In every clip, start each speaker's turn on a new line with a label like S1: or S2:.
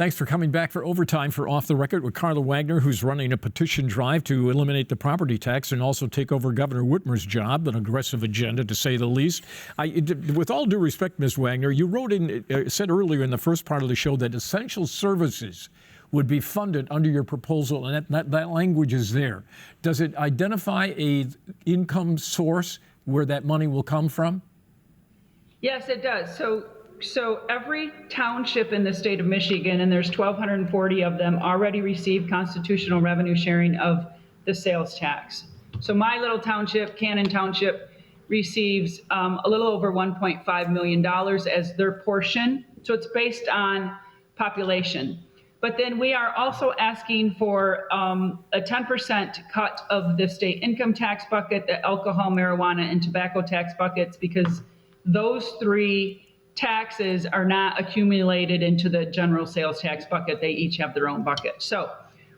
S1: Thanks for coming back for Overtime for Off the Record with Karla Wagner, who's running a petition drive to eliminate the property tax and also take over Governor Whitmer's job, an aggressive agenda to say the least. With all due respect, Ms. Wagner, you said earlier in the first part of the show that essential services would be funded under your proposal, and that language is there. Does it identify a income source where that money will come from?
S2: Yes, it does. So every township in the state of Michigan, and there's 1,240 of them, already receive constitutional revenue sharing of the sales tax. So my little township, Cannon Township, receives a little over $1.5 million as their portion. So it's based on population. But then we are also asking for a 10% cut of the state income tax bucket, the alcohol, marijuana, and tobacco tax buckets, because those three taxes are not accumulated into the general sales tax bucket. They each have their own bucket. So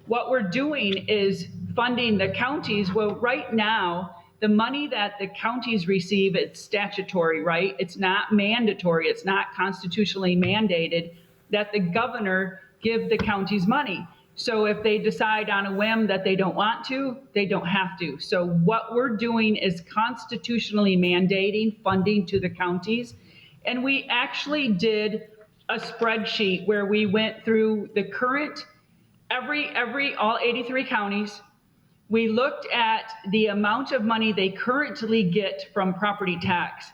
S2: what we're doing is funding the counties. Well, right now, the money that the counties receive, it's statutory, right? It's not mandatory. It's not constitutionally mandated that the governor give the counties money. So if they decide on a whim that they don't want to, they don't have to. So what we're doing is constitutionally mandating funding to the counties. And we actually did a spreadsheet where we went through the current, all 83 counties. We looked at the amount of money they currently get from property tax.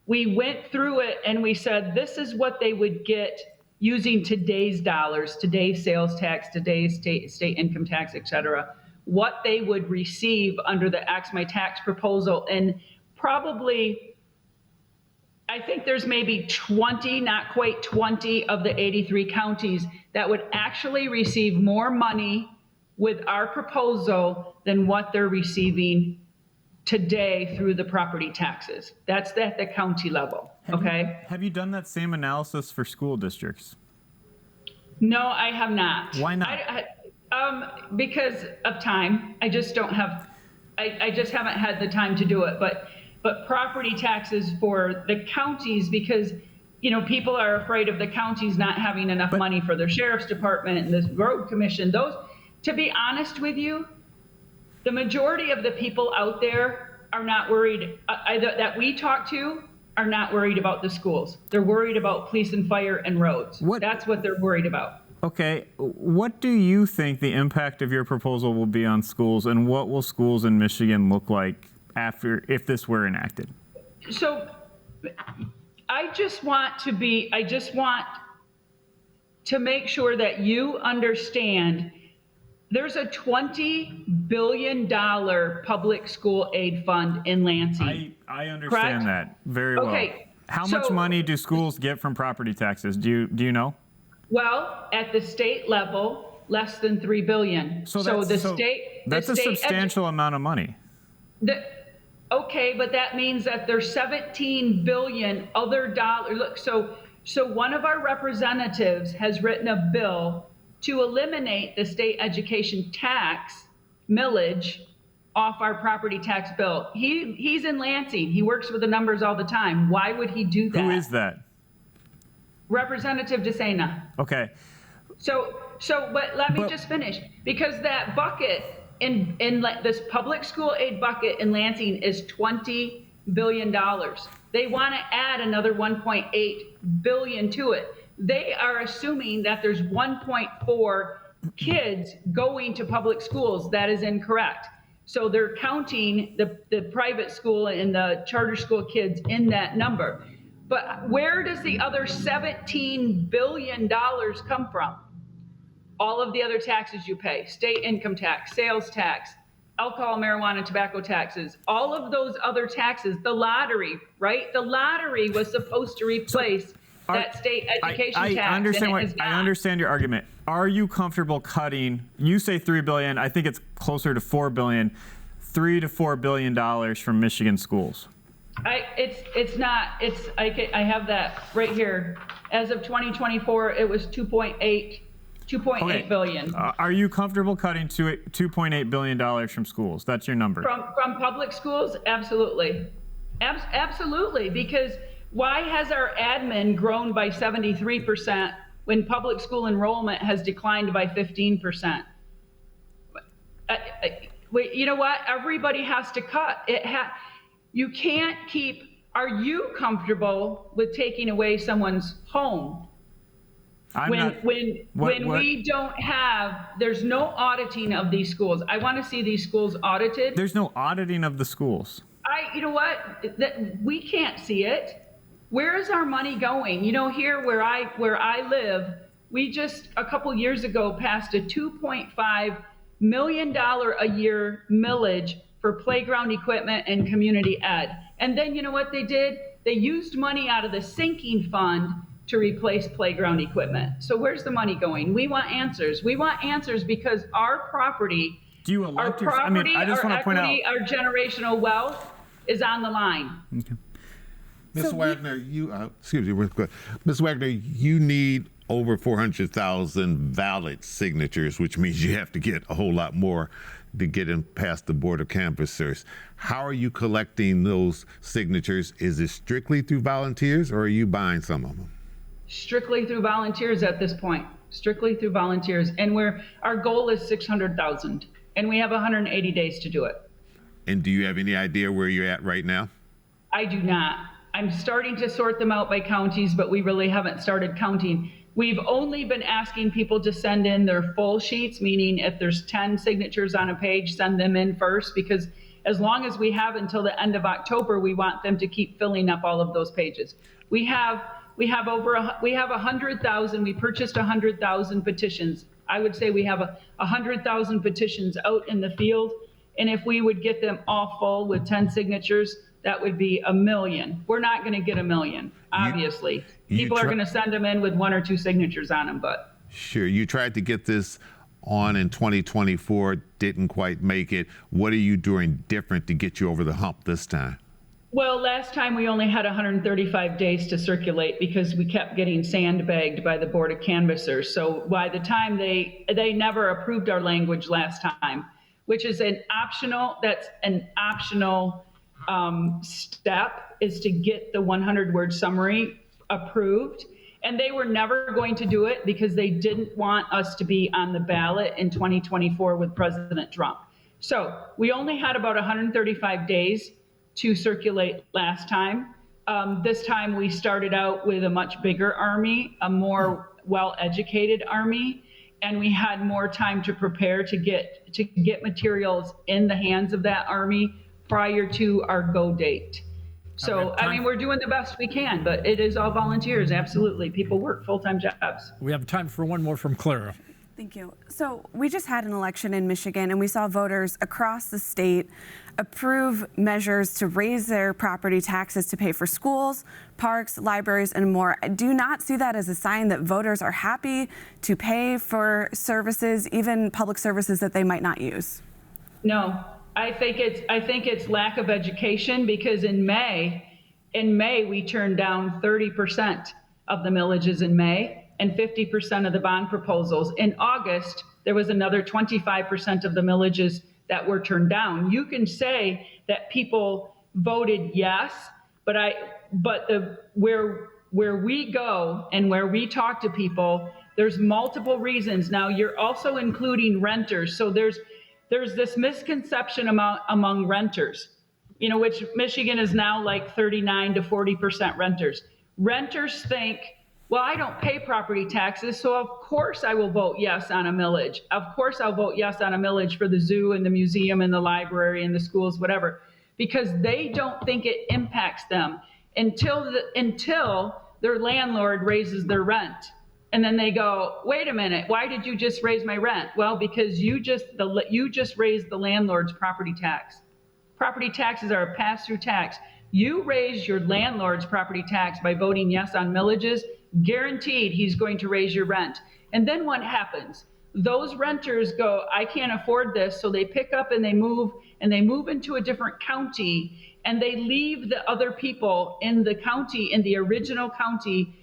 S2: We went through it and we said, this is what they would get using today's dollars, today's sales tax, today's state income tax, et cetera, what they would receive under the Axe My Tax proposal. And probably, I think there's maybe 20, not quite 20 of the 83 counties that would actually receive more money with our proposal than what they're receiving today through the property taxes. That's at the county level, okay?
S3: Have you done that same analysis for school districts?
S2: No, I have not.
S3: Why not?
S2: Because of time. I just don't have, I just haven't had the time to do it. But property taxes for the counties, because people are afraid of the counties not having enough money for their sheriff's department and this road commission. Those, to be honest with you, the majority of the people out there are not worried, that we talk to are not worried about the schools. They're worried about police and fire and roads. That's what they're worried about.
S3: Okay, what do you think the impact of your proposal will be on schools, and what will schools in Michigan look like if this were enacted?
S2: So I just want to make sure that you understand there's a $20 billion public school aid fund in Lansing.
S3: I understand
S2: correct?
S3: that very well.
S2: Okay.
S3: How much money do schools get from property taxes? Do you know?
S2: Well, at the state level, less than $3 billion.
S3: That's a substantial amount of money.
S2: Okay, but that means that there's 17 billion other dollars. Look, so one of our representatives has written a bill to eliminate the state education tax millage off our property tax bill. He's in Lansing. He works with the numbers all the time. Why would he do that?
S3: Who is that?
S2: Representative DeSena.
S3: Okay.
S2: But let me just finish, because that bucket in this public school aid bucket in Lansing is $20 billion. They want to add another 1.8 billion to it. They are assuming that there's 1.4 kids going to public schools. That is incorrect. So they're counting the private school and the charter school kids in that number. But where does the other $17 billion come from? All of the other taxes you pay, state income tax, sales tax, alcohol, marijuana, tobacco taxes, all of those other taxes, the lottery, right? The lottery was supposed to replace that state education tax.
S3: I understand your argument. Are you comfortable cutting, you say $3 billion, I think it's closer to $4 billion, $3 to $4 billion from Michigan schools?
S2: I have that right here. As of 2024, it was 2.8 billion.
S3: Are you comfortable cutting $2.8 billion from schools? That's your number.
S2: From public schools? Absolutely. Absolutely, because why has our admin grown by 73% when public school enrollment has declined by 15%. Wait, you know what? Everybody has to cut. You can't keep. Are you comfortable with taking away someone's home? We don't have, there's no auditing of these schools. I want to see these schools audited.
S3: There's no auditing of the schools.
S2: You know what? We can't see it. Where is our money going? You know, here where I live, we just a couple years ago passed a $2.5 million a year millage for playground equipment and community ed. And then you know what they did? They used money out of the sinking fund to replace playground equipment. So where's the money going? We want answers. We want answers because our property,
S3: Do you
S2: our
S3: elect
S2: property,
S3: I just
S2: our
S3: want to point out.
S2: equity, our generational wealth is on the line.
S3: Okay.
S4: Ms. Wagner, excuse me, real quick. Ms. Wagner, you need over 400,000 valid signatures, which means you have to get a whole lot more to get them past the Board of Canvassers. How are you collecting those signatures? Is it strictly through volunteers, or are you buying some of them?
S2: Strictly through volunteers at this point. Strictly through volunteers. And our goal is 600,000. And we have 180 days to do it.
S4: And do you have any idea where you're at right now?
S2: I do not. I'm starting to sort them out by counties, but we really haven't started counting. We've only been asking people to send in their full sheets, meaning if there's 10 signatures on a page, send them in first, because as long as we have until the end of October, we want them to keep filling up all of those pages. We have 100,000. We purchased 100,000 petitions. I would say we have 100,000 petitions out in the field. And if we would get them all full with 10 signatures, that would be 1 million. We're not going to get 1 million, obviously. People are going to send them in with 1 or 2 signatures on them, but.
S4: Sure. You tried to get this on in 2024, didn't quite make it. What are you doing different to get you over the hump this time?
S2: Well, last time we only had 135 days to circulate because we kept getting sandbagged by the Board of Canvassers. So by the time they never approved our language last time, which is an optional step, is to get the 100-word summary approved. And they were never going to do it because they didn't want us to be on the ballot in 2024 with President Trump. So we only had about 135 days to circulate last time. This time we started out with a much bigger army, a more well-educated army, and we had more time to prepare to get materials in the hands of that army prior to our go date. So, I mean, we're doing the best we can, but it is all volunteers, absolutely. People work full-time jobs.
S1: We have time for one more from Clara.
S5: Thank you. So we just had an election in Michigan, and we saw voters across the state approve measures to raise their property taxes to pay for schools, parks, libraries, and more. I do not see that as a sign that voters are happy to pay for services, even public services that they might not use.
S2: No, I think it's lack of education, because in May we turned down 30% of the millages in May and 50% of the bond proposals. In August, there was another 25% of the millages that were turned down. You can say that people voted yes, but where we go and where we talk to people, there's multiple reasons. Now you're also including renters. So there's this misconception among renters, which Michigan is now like 39 to 40% renters. Renters think, well, I don't pay property taxes, so of course I will vote yes on a millage. Of course I'll vote yes on a millage for the zoo and the museum and the library and the schools, whatever, because they don't think it impacts them until their landlord raises their rent. And then they go, wait a minute, why did you just raise my rent? Well, because you just raised the landlord's property tax. Property taxes are a pass-through tax. You raise your landlord's property tax by voting yes on millages, guaranteed he's going to raise your rent. And then what happens? Those renters go, I can't afford this, so they pick up and they move into a different county, and they leave the other people in the county, in the original county,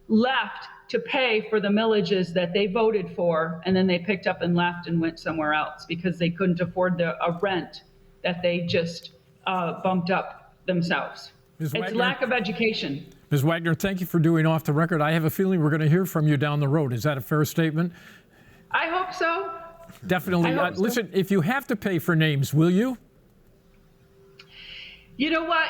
S2: left to pay for the millages that they voted for, and then they picked up and left and went somewhere else because they couldn't afford a rent that they just bumped up themselves.
S1: Ms.
S2: It's
S1: Wagner?
S2: lack of education.
S1: Ms. Wagner, thank you for doing Off the Record. I have a feeling we're going to hear from you down the road. Is that a fair statement?
S2: I hope so.
S1: Definitely.
S2: I hope so.
S1: Listen, if you have to pay for names, will you?
S2: You know what?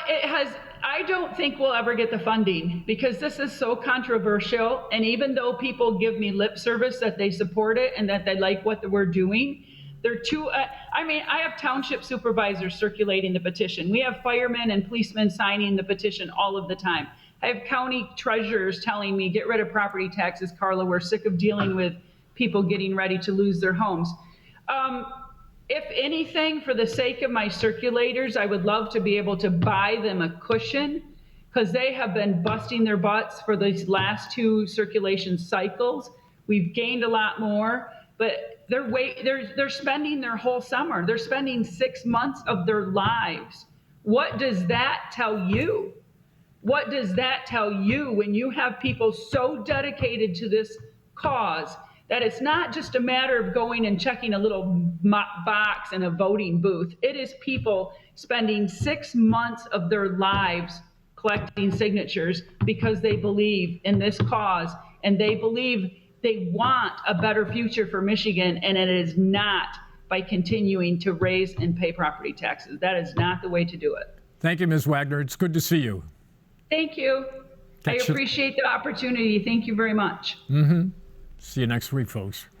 S2: I don't think we'll ever get the funding because this is so controversial. And even though people give me lip service that they support it and that they like what we're doing, they're too, I have township supervisors circulating the petition. We have firemen and policemen signing the petition all of the time. I have county treasurers telling me, get rid of property taxes, Karla. We're sick of dealing with people getting ready to lose their homes. If anything, for the sake of my circulators, I would love to be able to buy them a cushion because they have been busting their butts for these last 2 circulation cycles. We've gained a lot more, but they're spending their whole summer. They're spending 6 months of their lives. What does that tell you? What does that tell you when you have people so dedicated to this cause that it's not just a matter of going and checking a little box in a voting booth? It is people spending 6 months of their lives collecting signatures because they believe in this cause and they believe they want a better future for Michigan, and it is not by continuing to raise and pay property taxes. That is not the way to do it.
S1: Thank you, Ms. Wagner. It's good to see you.
S2: Thank you. I appreciate the opportunity. Thank you very much.
S1: See you next week, folks.